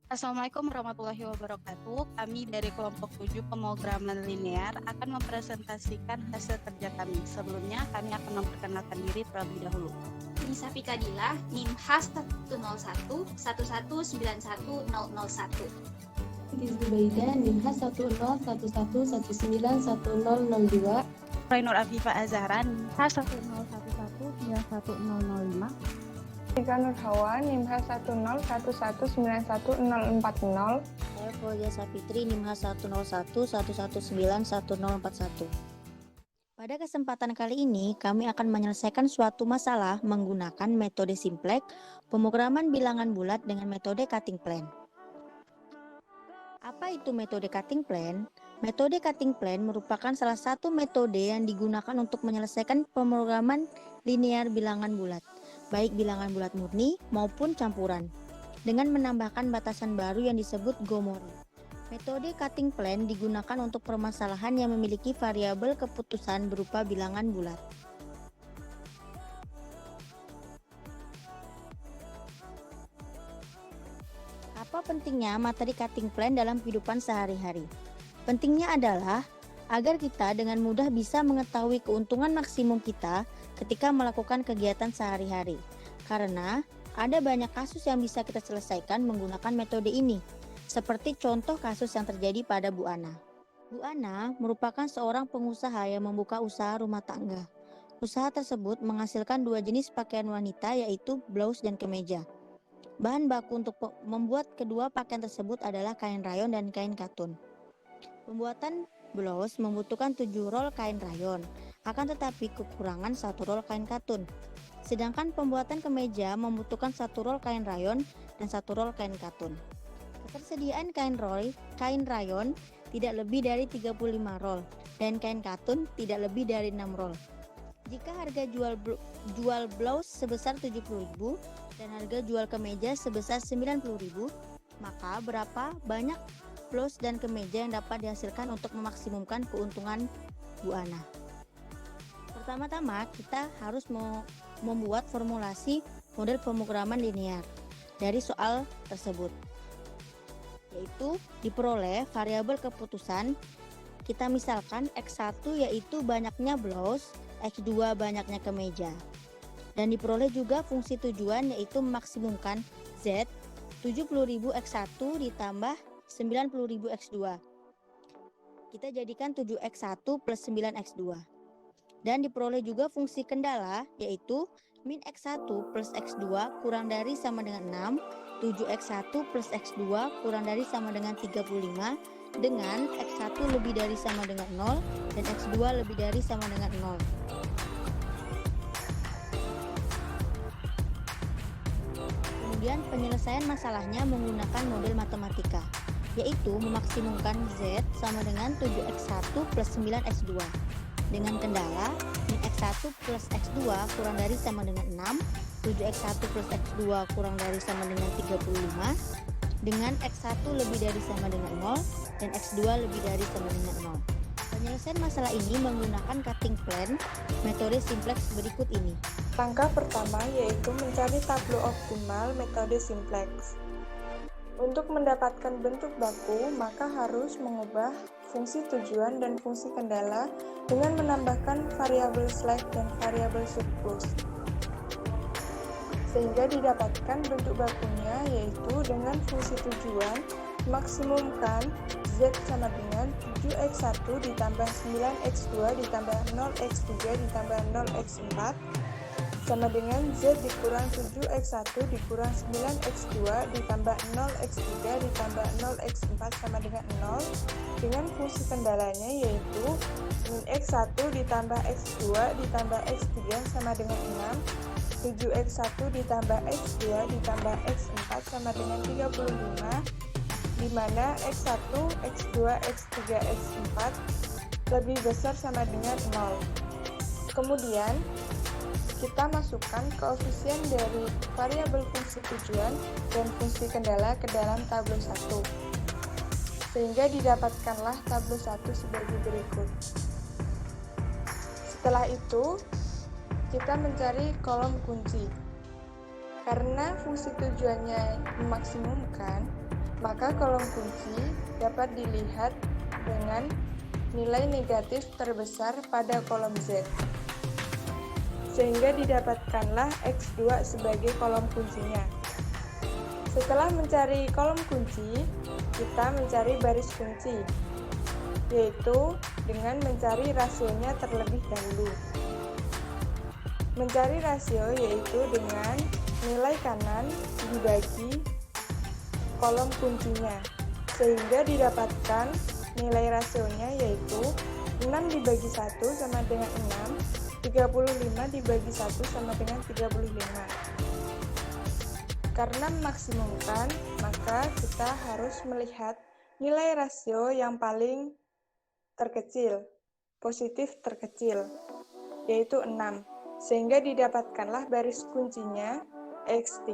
Assalamualaikum warahmatullahi wabarakatuh. Kami dari kelompok 7 pemrograman linear akan mempresentasikan hasil kerja kami. Sebelumnya kami akan memperkenalkan diri terlebih dahulu. Nisa Fikadilah, NIM H101-1191-001. Zubaida, NIM H1011119002. Rainur Afifah Azhara, NIM H101191005. Tika Nurhawa, NIM H101191040. Saya Fauzia Sapitri, NIM H10111911041. Pada kesempatan kali ini, kami akan menyelesaikan suatu masalah menggunakan metode simplex, pemrograman bilangan bulat dengan metode cutting plan. Apa itu metode cutting plan? Metode cutting plan merupakan salah satu metode yang digunakan untuk menyelesaikan pemrograman linear bilangan bulat, baik bilangan bulat murni maupun campuran, dengan menambahkan batasan baru yang disebut Gomori. Metode cutting plan digunakan untuk permasalahan yang memiliki variabel keputusan berupa bilangan bulat. Apa pentingnya materi cutting plan dalam kehidupan sehari-hari? Pentingnya adalah agar kita dengan mudah bisa mengetahui keuntungan maksimum kita ketika melakukan kegiatan sehari-hari. Karena ada banyak kasus yang bisa kita selesaikan menggunakan metode ini. Seperti contoh kasus yang terjadi pada Bu Ana. Bu Ana merupakan seorang pengusaha yang membuka usaha rumah tangga. Usaha tersebut menghasilkan dua jenis pakaian wanita, yaitu blouse dan kemeja. Bahan baku untuk membuat kedua pakaian tersebut adalah kain rayon dan kain katun. Pembuatan blouse membutuhkan 7 rol kain rayon, akan tetapi kekurangan 1 rol kain katun. Sedangkan pembuatan kemeja membutuhkan 1 rol kain rayon dan 1 rol kain katun. Ketersediaan kain rayon tidak lebih dari 35 rol dan kain katun tidak lebih dari 6 rol. Jika harga jual blouse sebesar 70.000 dan harga jual kemeja sebesar 90.000, maka berapa banyak blouse dan kemeja yang dapat dihasilkan untuk memaksimumkan keuntungan Bu Ana? Pertama-tama kita harus membuat formulasi model pemrograman linear dari soal tersebut, yaitu diperoleh variabel keputusan. Kita misalkan X1 yaitu banyaknya blouse, X2 banyaknya kemeja. Dan diperoleh juga fungsi tujuan yaitu memaksimumkan Z 70.000 X1 ditambah 90.000 X2. Kita jadikan 7X1 plus 9X2. Dan diperoleh juga fungsi kendala yaitu min X1 plus X2 kurang dari sama dengan 6, 7X1 plus X2 kurang dari sama dengan 35, dengan X1 lebih dari sama dengan 0 dan X2 lebih dari sama dengan 0. Kemudian penyelesaian masalahnya menggunakan model matematika, yaitu memaksimumkan Z sama dengan 7X1 plus 9X2 dengan kendala min X1 plus X2 kurang dari sama dengan 6, 7X1 plus X2 kurang dari sama dengan 35, dengan X1 lebih dari sama dengan 0 dan X2 lebih dari sama dengan 0. Penyelesaian masalah ini menggunakan cutting plan metode simplex berikut ini. Langkah pertama yaitu mencari tableau optimal metode simplex. Untuk mendapatkan bentuk baku, maka harus mengubah fungsi tujuan dan fungsi kendala dengan menambahkan variabel slack dan variabel surplus. Sehingga didapatkan bentuk bakunya yaitu dengan fungsi tujuan maksimumkan Z sama dengan 7X1 ditambah 9X2 ditambah 0X3 ditambah 0X4 sama dengan Z dikurang 7X1 dikurang 9X2 ditambah 0X3 ditambah 0X4 sama dengan 0, dengan fungsi kendalanya yaitu min X1 ditambah X2 ditambah X3 sama dengan 6, 7X1 ditambah X2 ditambah X4 sama dengan 35, di mana X1, X2, X3, X4 lebih besar sama dengan 0. Kemudian kita masukkan koefisien dari variabel fungsi tujuan dan fungsi kendala ke dalam tableau 1. Sehingga didapatkanlah tableau 1 sebagai berikut. Setelah itu, kita mencari kolom kunci. Karena fungsi tujuannya memaksimumkan, maka kolom kunci dapat dilihat dengan nilai negatif terbesar pada kolom Z. Sehingga didapatkanlah X2 sebagai kolom kuncinya. Setelah mencari kolom kunci, kita mencari baris kunci, yaitu dengan mencari rasionya terlebih dahulu. Mencari rasio yaitu dengan nilai kanan dibagi kolom kuncinya, sehingga didapatkan nilai rasionya yaitu 6 dibagi 1 sama dengan 6, 35 dibagi 1 sama dengan 35. Karena memaksimumkan, maka kita harus melihat nilai rasio yang paling terkecil, positif terkecil, yaitu 6, sehingga didapatkanlah baris kuncinya X3.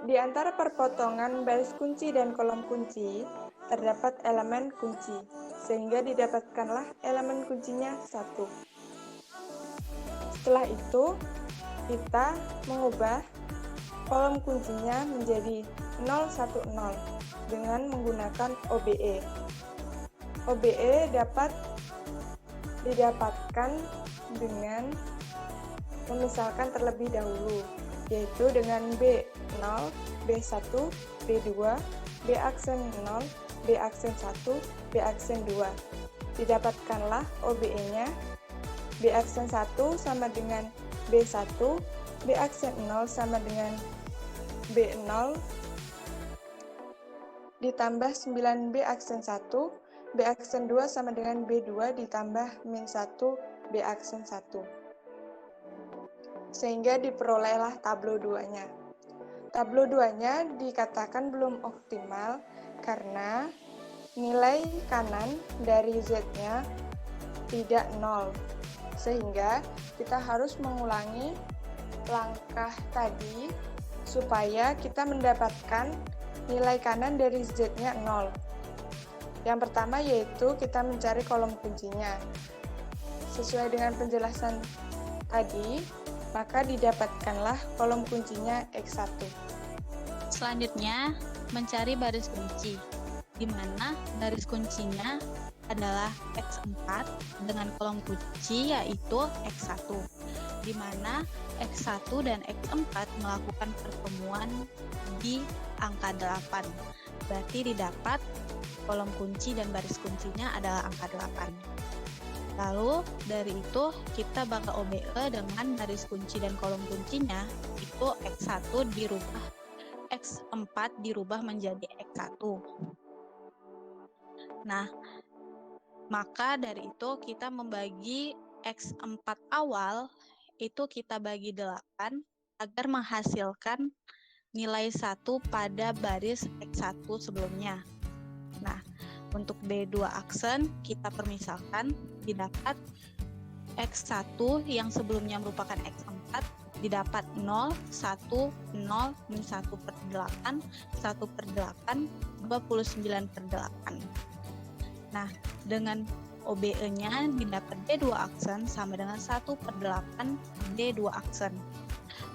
Di antara perpotongan baris kunci dan kolom kunci, terdapat elemen kunci, sehingga didapatkanlah elemen kuncinya 1. Setelah itu, kita mengubah kolom kuncinya menjadi 010 dengan menggunakan OBE. OBE dapat didapatkan dengan memisahkan terlebih dahulu, yaitu dengan B0, B1, B2, B aksen 0, B aksen 1, B aksen 2. Didapatkanlah OBE-nya, B aksen 1 sama dengan B1, B aksen 0 sama dengan B0, ditambah 9B aksen 1, B aksen 2 sama dengan B2 ditambah min 1, B aksen 1. Sehingga diperolehlah tablo 2-nya. Tablo 2-nya dikatakan belum optimal karena nilai kanan dari Z-nya tidak 0. Sehingga kita harus mengulangi langkah tadi supaya kita mendapatkan nilai kanan dari Z-nya 0. Yang pertama yaitu kita mencari kolom kuncinya. Sesuai dengan penjelasan tadi, maka didapatkanlah kolom kuncinya X1. Selanjutnya, mencari baris kunci, di mana baris kuncinya adalah X4 dengan kolom kunci yaitu X1, di mana X1 dan X4 melakukan pertemuan di angka 8. Berarti didapat kolom kunci dan baris kuncinya adalah angka 8. Lalu dari itu kita bakal OBE dengan baris kunci dan kolom kuncinya itu X1 dirubah X4 dirubah menjadi X1. Nah, maka dari itu kita membagi X4 awal itu kita bagi 8 agar menghasilkan nilai 1 pada baris X1 sebelumnya. Nah, untuk B2 aksen kita permisalkan didapat X1 yang sebelumnya merupakan X4 didapat 0, 1, 0, min 1 per 8, 1 per 8, 29 per 8. Nah, dengan OBE-nya didapat B2 aksen sama dengan 1 per 8 D2 aksen.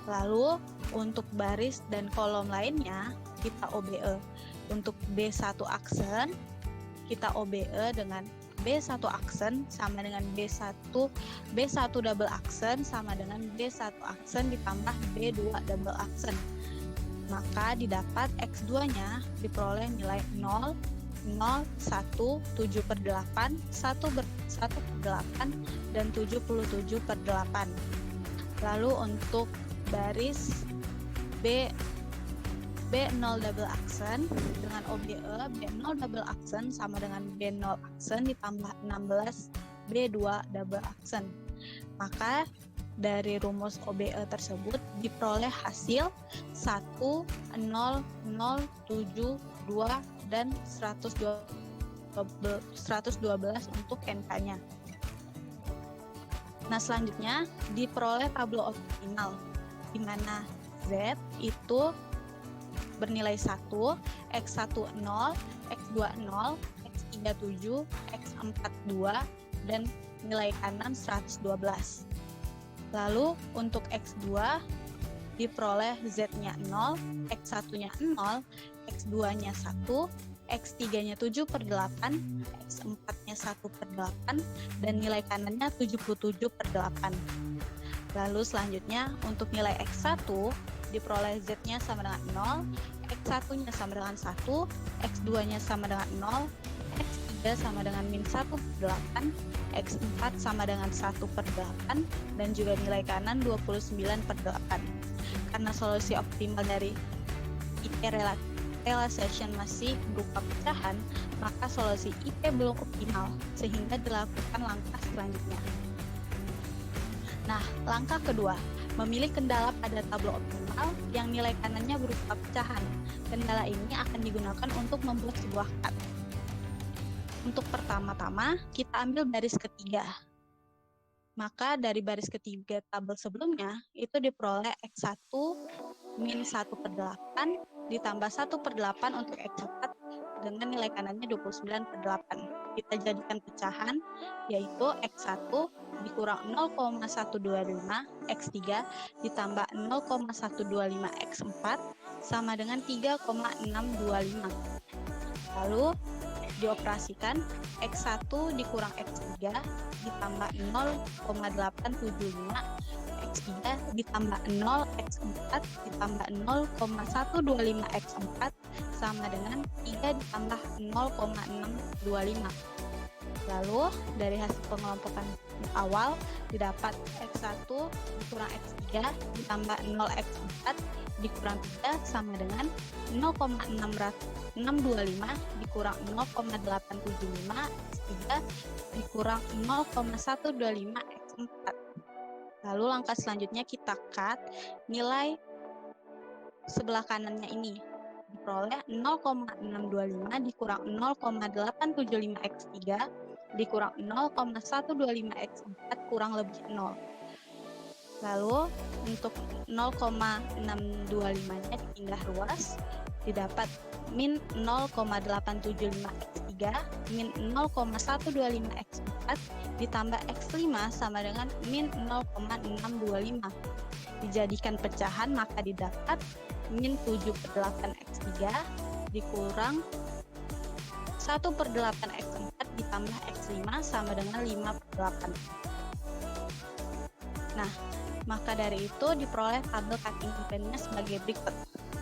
Lalu untuk baris dan kolom lainnya kita OBE. Untuk B1 aksen kita OBE dengan B1 aksen sama dengan B1 double aksen sama dengan B1 aksen ditambah B2 double aksen. Maka didapat X2-nya diperoleh nilai 0, 0, 1, 7 per 8, 1 per 8, dan 77 per 8. Lalu untuk baris B0 double aksen dengan OBE B0 double aksen sama dengan B0 aksen ditambah 16 B2 double aksen. Maka dari rumus OBE tersebut diperoleh hasil 1, 0, 0, 7, 2, dan 112 untuk NK-nya. Nah, selanjutnya diperoleh tablo optimal di mana Z itu bernilai 1, X1 0, X2 0, X3 7, X4 2, dan nilai kanan 112. Lalu untuk X2 diperoleh Z-nya 0, X1-nya 0, X2-nya 1, X3-nya 7/8, X4-nya 1/8, dan nilai kanannya 77/8. Lalu selanjutnya untuk nilai X1 diperoleh Z-nya sama dengan 0, X1-nya sama dengan 1, X2-nya sama dengan 0, X3 sama dengan min 1/8, X4 sama dengan 1/8, dan juga nilai kanan 29/8. Karena solusi optimal dari IP realization masih berupa pecahan, maka solusi IP belum optimal, sehingga dilakukan langkah selanjutnya. Nah, langkah kedua, memilih kendala pada tabel optimal yang nilai kanannya berupa pecahan. Kendala ini akan digunakan untuk membuat sebuah cut. Untuk pertama-tama, kita ambil baris ketiga. Maka dari baris ketiga tabel sebelumnya, itu diperoleh X1 min 1/8 ditambah 1/8 untuk X4 dengan nilai kanannya 29/8. Kita jadikan pecahan, yaitu X1 dikurang 0,125 X3 ditambah 0,125 X4 sama dengan 3,625. Lalu dioperasikan, X1 dikurang X3 ditambah 0,875 X3 ditambah 0 X4 ditambah 0,125 X4 sama dengan 3 ditambah 0,625. Lalu dari hasil pengelompokan awal didapat X1 dikurang X3 ditambah 0 X4 dikurang 3 sama dengan 0,625 dikurang 0,875 X3 dikurang 0,125 X4. Lalu langkah selanjutnya kita cut nilai sebelah kanannya ini. Diperoleh 0,625 dikurang 0,875 X3 dikurang 0,125 X4 kurang lebih 0. Lalu untuk 0,625-nya dipindah ruas, didapat min 0,875 X3 min 0,125 X4 ditambah X5 sama dengan min 0,625. Dijadikan pecahan maka didapat min 7/8 X3 dikurang 1/8 X4 ditambah X5 sama dengan 5/8. Nah, maka dari itu diperoleh tabel cutting plan-nya sebagai berikut.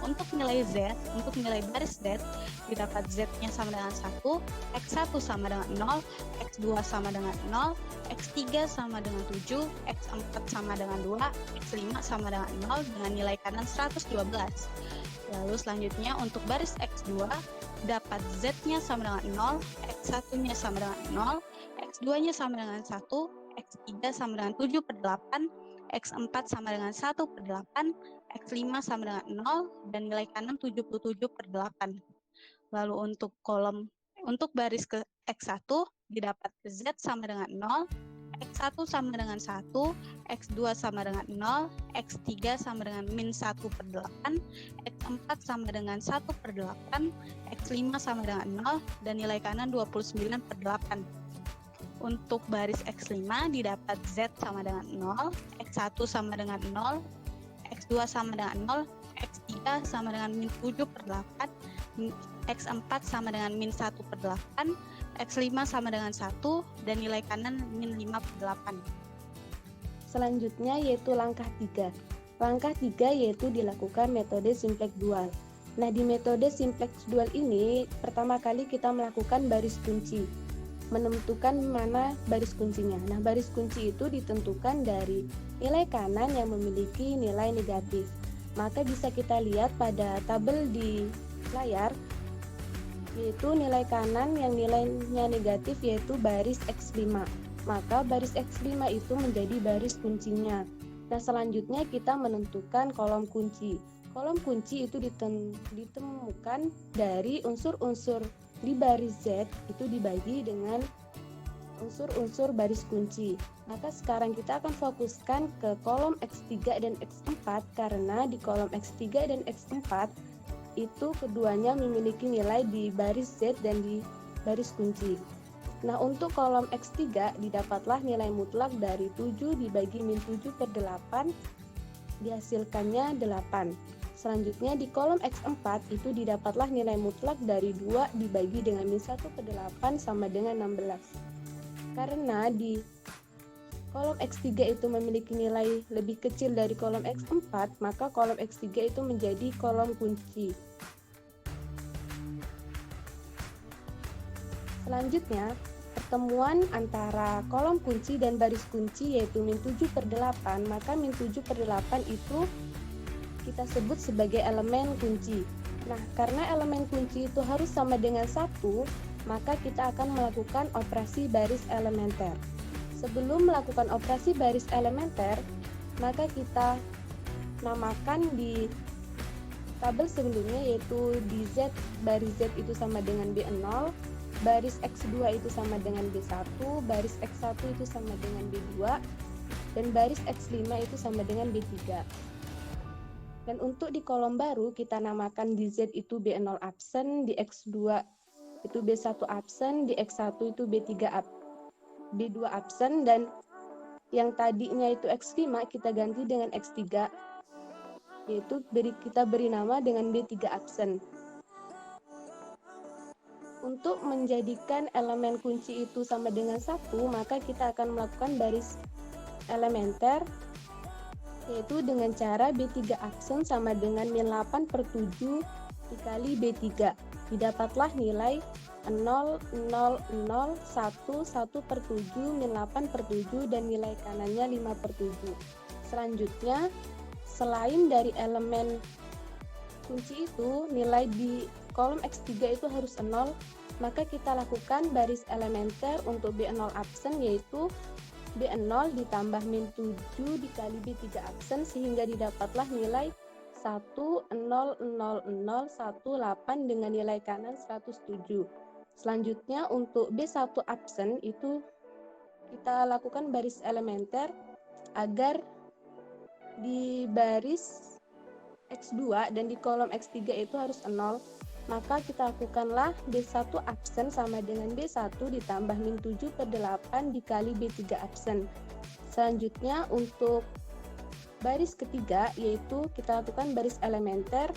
Untuk nilai Z, untuk nilai baris Z, didapat Z-nya sama dengan 1, X1 sama dengan 0, X2 sama dengan 0, X3 sama dengan 7, X4 sama dengan 2, X5 sama dengan 0 dengan nilai kanan 112. Lalu selanjutnya untuk baris X2, dapat Z-nya sama dengan 0, X1-nya sama dengan 0, X2-nya sama dengan 1, X3 sama dengan 7/8, X4 sama dengan 1/8, X5 sama dengan 0, dan nilai kanan 77/8. Lalu untuk baris ke X1 didapat Z sama dengan 0, X1 sama dengan 1, X2 sama dengan 0, X3 sama dengan min 1/8, X4 sama dengan 1/8, X5 sama dengan 0, dan nilai kanan 29/8. Untuk baris X5 didapat Z sama dengan 0, X1 sama dengan 0, X2 sama dengan 0, X3 sama dengan min 7/8, X4 sama dengan min 1/8, X5 sama dengan 1, dan nilai kanan min 5/8. Selanjutnya yaitu langkah 3. Langkah 3 yaitu dilakukan metode simplex dual. Nah, di metode simplex dual ini pertama kali kita melakukan baris kunci, menentukan mana baris kuncinya. Nah, baris kunci itu ditentukan dari nilai kanan yang memiliki nilai negatif. Maka bisa kita lihat pada tabel di layar, yaitu nilai kanan yang nilainya negatif yaitu baris X5. Maka baris X5 itu menjadi baris kuncinya. Nah, selanjutnya kita menentukan kolom kunci. Kolom kunci itu ditemukan dari unsur-unsur di baris Z itu dibagi dengan unsur-unsur baris kunci. Maka sekarang kita akan fokuskan ke kolom X3 dan X4 karena di kolom X3 dan X4 itu keduanya memiliki nilai di baris Z dan di baris kunci. Nah, untuk kolom X3 didapatlah nilai mutlak dari 7 dibagi min 7/8 dihasilkannya 8. Selanjutnya di kolom X4 itu didapatlah nilai mutlak dari 2 dibagi dengan min 1/8 sama dengan 16. Karena di kolom X3 itu memiliki nilai lebih kecil dari kolom X4, maka kolom X3 itu menjadi kolom kunci. Selanjutnya, pertemuan antara kolom kunci dan baris kunci yaitu min 7/8, maka min 7/8 itu kita sebut sebagai elemen kunci. Nah, karena elemen kunci itu harus sama dengan 1, maka kita akan melakukan operasi baris elementer. Sebelum melakukan operasi baris elementer, maka kita namakan di tabel sebelumnya, yaitu di Z, baris Z itu sama dengan B0, baris X2 itu sama dengan B1, baris X1 itu sama dengan B2, dan baris X5 itu sama dengan B3. Dan untuk di kolom baru kita namakan di Z itu B0 absen, di X2 itu B1 absen, di X1 itu B2 absen, dan yang tadinya itu X5 kita ganti dengan X3, yaitu kita beri nama dengan B3 absen. Untuk menjadikan elemen kunci itu sama dengan 1, maka kita akan melakukan baris elementer, yaitu dengan cara B3 absen sama dengan min 8/7 dikali B3. Didapatlah nilai 0, 0, 0, 1, 1/7, min 8/7, dan nilai kanannya 5/7. Selanjutnya, selain dari elemen kunci itu, nilai di kolom X3 itu harus 0, maka kita lakukan baris elementer untuk B0 absen, yaitu B0 ditambah min 7 dikali B3 absen, sehingga didapatlah nilai 1, 0, 0, 0, 1, 8 dengan nilai kanan 107. Selanjutnya untuk B1 absen itu kita lakukan baris elementer agar di baris X2 dan di kolom X3 itu harus 0, maka kita lakukanlah B1 absen sama dengan B1 ditambah min 7/8 dikali B3 absen. Selanjutnya untuk baris ketiga, yaitu kita lakukan baris elementer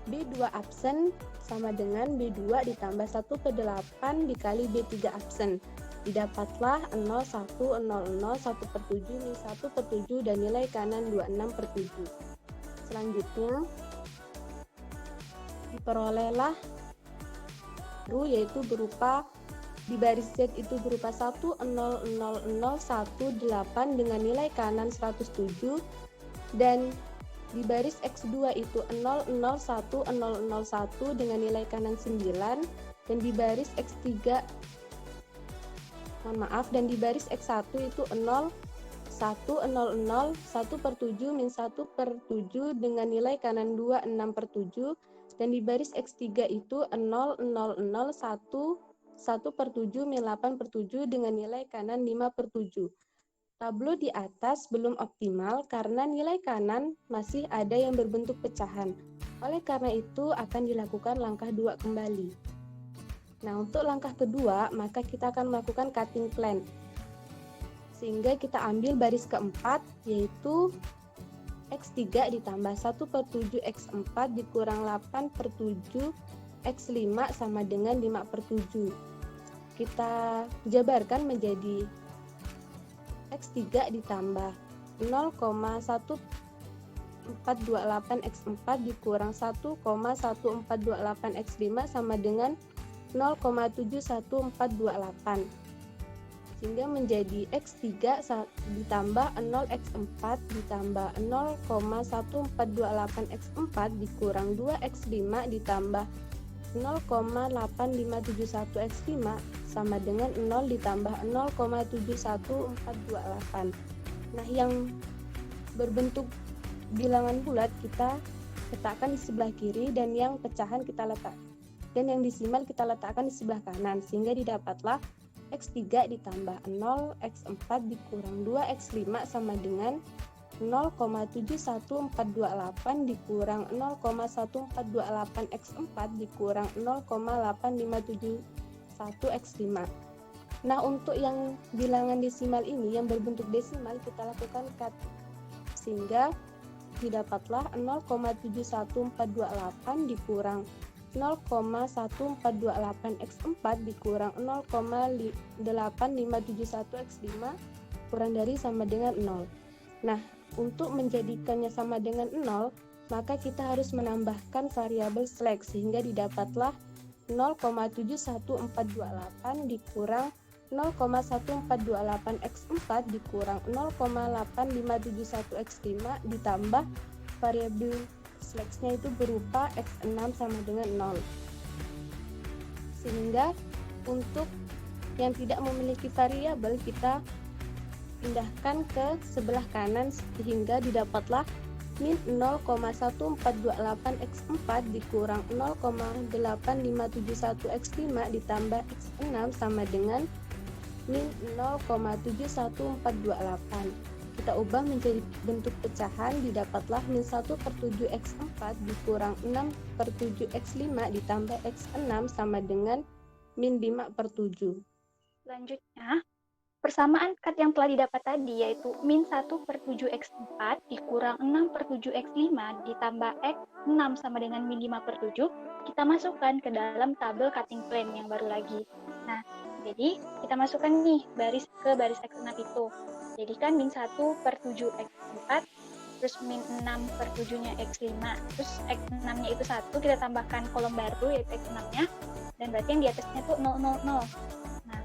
B2 absen sama dengan B2 ditambah 1/8 dikali B3 absen. Didapatlah 0, 1, 0, 0, 1/7, min 1/7, dan nilai kanan 26/7. Selanjutnya diperolehlah yaitu berupa di baris Z itu berupa 1, 0, 0, 0, 1, 8 dengan nilai kanan 107, dan di baris X2 itu 0, 0, 1, 0, 0, 1 dengan nilai kanan 9, dan di baris X3 dan di baris X1 itu 0, 1, 0, 0, 1/7, min 1/7 dengan nilai kanan 2, 6/7, dan di baris X3 itu 0, 0, 0, 1, 1/7, min 8/7 dengan nilai kanan 5/7. Tablo di atas belum optimal karena nilai kanan masih ada yang berbentuk pecahan. Oleh karena itu akan dilakukan langkah 2 kembali. Nah, untuk langkah kedua, maka kita akan melakukan cutting plan. Sehingga kita ambil baris keempat, yaitu X3 ditambah 1/7 X4 dikurang 8/7 X5 sama dengan 5/7. Kita jabarkan menjadi X3 ditambah 0,1428 X4 dikurang 1,1428 X5 sama dengan 0,71428, sehingga menjadi X3 ditambah 0x4 ditambah 0,1428 X4 dikurang 2x5 ditambah 0,8571 X5 sama dengan 0 ditambah 0,71428. Nah, yang berbentuk bilangan bulat kita letakkan di sebelah kiri, dan yang pecahan kita yang desimal kita letakkan di sebelah kanan, sehingga didapatlah X3 ditambah 0, X4 dikurang 2X5 sama dengan 0,71428 dikurang 0,1428 X4 dikurang 0,8571 X5. Nah, untuk yang bilangan desimal ini yang berbentuk desimal kita lakukan cut, sehingga didapatlah 0,71428 dikurang 0,1428x4 dikurang 0,8571x5 kurang dari sama dengan 0. Nah, untuk menjadikannya sama dengan 0, maka kita harus menambahkan variabel slack sehingga didapatlah 0,71428 dikurang 0,1428x4 dikurang 0,8571x5 ditambah variabel slack-nya itu berupa x6 sama dengan 0. Sehingga untuk yang tidak memiliki variabel kita pindahkan ke sebelah kanan sehingga didapatlah min 0,1428x4 dikurang 0,8571x5 ditambah x6 sama dengan min 0,71428. Kita ubah menjadi bentuk pecahan, didapatlah min 1/7x4 dikurang 6/7x5 ditambah x6 sama dengan min 5/7. Selanjutnya, persamaan kat yang telah didapat tadi yaitu min 1/7x4 dikurang 6/7x5 ditambah x6 sama dengan min 5/7, kita masukkan ke dalam tabel cutting plane yang baru lagi. Nah, jadi kita masukkan nih baris ke baris x6 itu. Jadi kan min 1/7x4 terus min 6/7-nya x5, terus x6-nya itu 1, kita tambahkan kolom baru yaitu x6-nya, dan berarti yang di atasnya itu 0, 0, 0. Nah,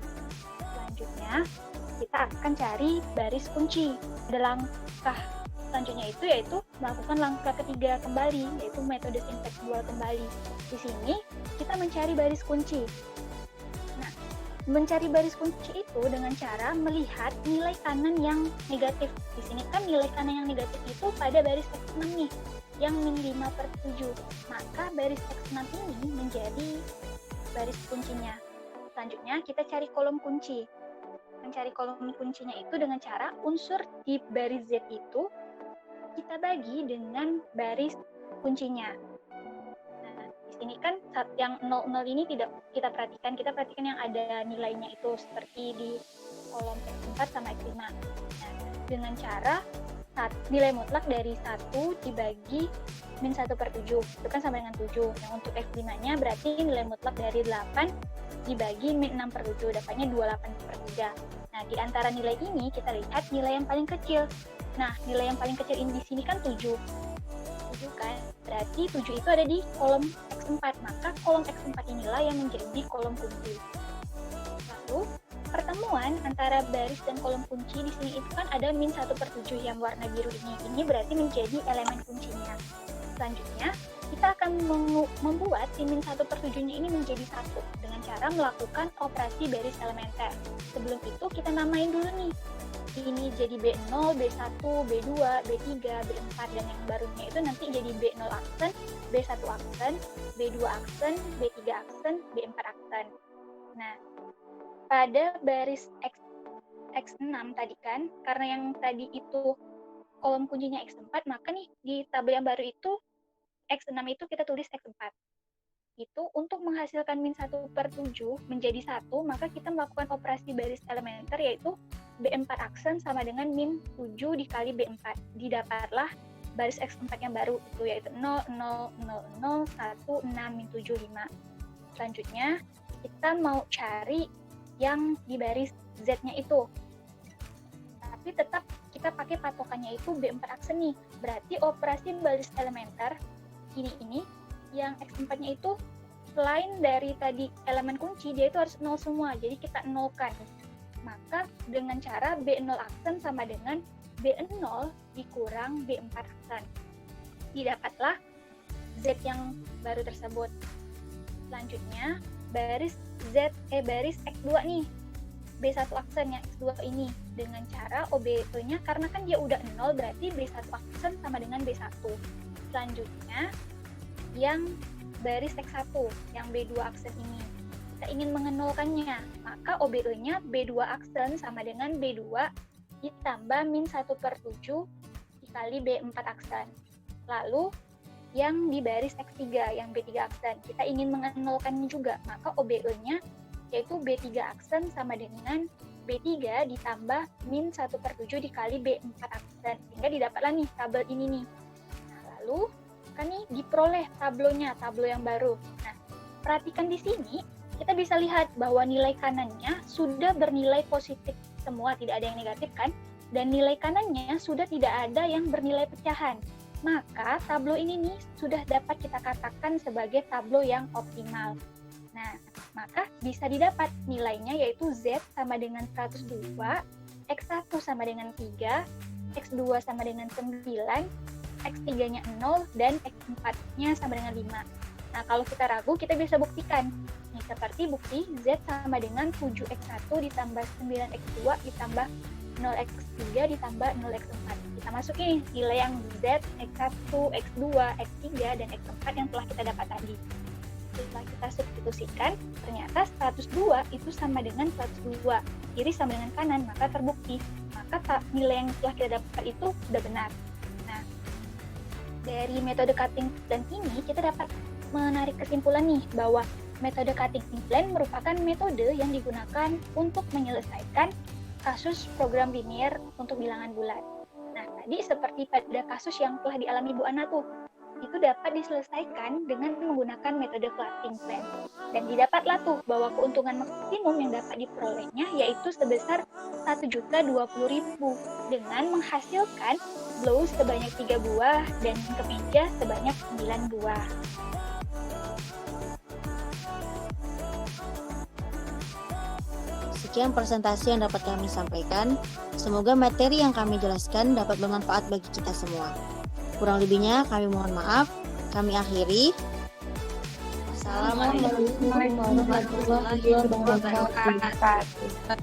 selanjutnya kita akan cari baris kunci. Ada langkah selanjutnya itu yaitu melakukan langkah ketiga kembali, yaitu metode simplex dual kembali. Di sini kita mencari baris kunci. Nah, mencari baris kunci itu dengan cara melihat nilai kanan yang negatif. Di sini kan nilai kanan yang negatif itu pada baris x6 nih, yang min 5/7. Maka baris x6 ini menjadi baris kuncinya. Selanjutnya kita cari kolom kunci. Mencari kolom kuncinya itu dengan cara unsur di baris Z itu kita bagi dengan baris kuncinya. Nah, di sini kan yang 00 ini tidak kita perhatikan yang ada nilainya itu seperti di kolom X4 sama X5. Nah, dengan cara nilai mutlak dari 1 dibagi min 1/7, itu kan sama dengan 7. Yang untuk X5-nya berarti nilai mutlak dari 8 dibagi min 6/7, dapatnya 28/3. Nah, di antara nilai ini kita lihat nilai yang paling kecil. Nah, nilai yang paling kecil ini di sini kan 7. 7 kan? Berarti 7 itu ada di kolom X4, maka kolom X4 inilah yang menjadi kolom kunci. Lalu, pertemuan antara baris dan kolom kunci di sini itu kan ada min 1/7 yang warna biru ini. Ini berarti menjadi elemen kuncinya. Selanjutnya, kita akan membuat si min 1/7-nya ini menjadi 1 dengan cara melakukan operasi baris elementer. Sebelum itu kita namain dulu nih. Ini jadi B0, B1, B2, B3, B4, dan yang barunya itu nanti jadi B0 aksen, B1 aksen, B2 aksen, B3 aksen, B4 aksen. Nah, pada baris X6 tadi kan, karena yang tadi itu kolom kuncinya X4, maka nih di tabel yang baru itu X6 itu kita tulis X4. Itu untuk menghasilkan min 1/7 menjadi 1, maka kita melakukan operasi baris elementer yaitu B4 aksen sama dengan min 7 dikali B4. Didapatlah baris X4 yang baru itu yaitu 0, 0, 0, 0, 1, 6, min 7, 5. Selanjutnya kita mau cari yang di baris Z-nya itu. Tapi tetap kita pakai patokannya itu B4 aksen nih. Berarti operasi baris elementer ini yang X4-nya itu selain dari tadi elemen kunci, dia itu harus 0 semua, jadi kita nolkan. Maka dengan cara B0 aksen sama dengan B0 dikurang B4 aksen. Didapatlah Z yang baru tersebut. Selanjutnya baris X2 nih, B1 aksen yang X2 ini dengan cara OB-nya karena kan dia udah 0 berarti B1 aksen sama dengan B1. Selanjutnya yang baris X1 yang B2 aksen ini kita ingin mengenolkannya, maka OBE-nya B2 aksen sama dengan B2 ditambah min 1/7 dikali B4 aksen. Lalu yang di baris X3 yang B3 aksen kita ingin mengenolkannya juga, maka OBE-nya yaitu B3 aksen sama dengan B3 ditambah min 1/7 dikali B4 aksen, sehingga didapatlah nih tabel ini nih. Lalu kan nih diperoleh tablonya, tablo yang baru. Nah, perhatikan di sini kita bisa lihat bahwa nilai kanannya sudah bernilai positif semua, tidak ada yang negatif kan? Dan nilai kanannya sudah tidak ada yang bernilai pecahan. Maka tablo ini nih sudah dapat kita katakan sebagai tablo yang optimal. Nah, maka bisa didapat nilainya yaitu Z sama dengan 102, X1 sama dengan 3, X2 sama dengan 9, X3-nya 0, dan X4-nya sama dengan 5. Nah, kalau kita ragu, kita bisa buktikan. Nih, seperti bukti Z sama dengan 7X1 ditambah 9X2 ditambah 0X3 ditambah 0X4. Kita masukin nilai yang Z, X1, X2, X3, dan X4 yang telah kita dapat tadi. Setelah kita substitusikan, ternyata 102 itu sama dengan 102. Kiri sama dengan kanan, maka terbukti. Maka nilai yang telah kita dapat itu sudah benar. Nah, dari metode cutting plan ini, kita dapat menarik kesimpulan nih, bahwa metode cutting plan merupakan metode yang digunakan untuk menyelesaikan kasus program linear untuk bilangan bulat. Nah, tadi seperti pada kasus yang telah dialami Bu Ana tuh, itu dapat diselesaikan dengan menggunakan metode cutting plan. Dan didapatlah tuh bahwa keuntungan maksimum yang dapat diperolehnya yaitu sebesar 1.020.000 dengan menghasilkan blouse sebanyak 3 buah dan kemeja sebanyak 9 buah. Sekian presentasi yang dapat kami sampaikan. Semoga materi yang kami jelaskan dapat bermanfaat bagi kita semua. Kurang lebihnya kami mohon maaf. Kami akhiri. Assalamualaikum warahmatullahi wabarakatuh.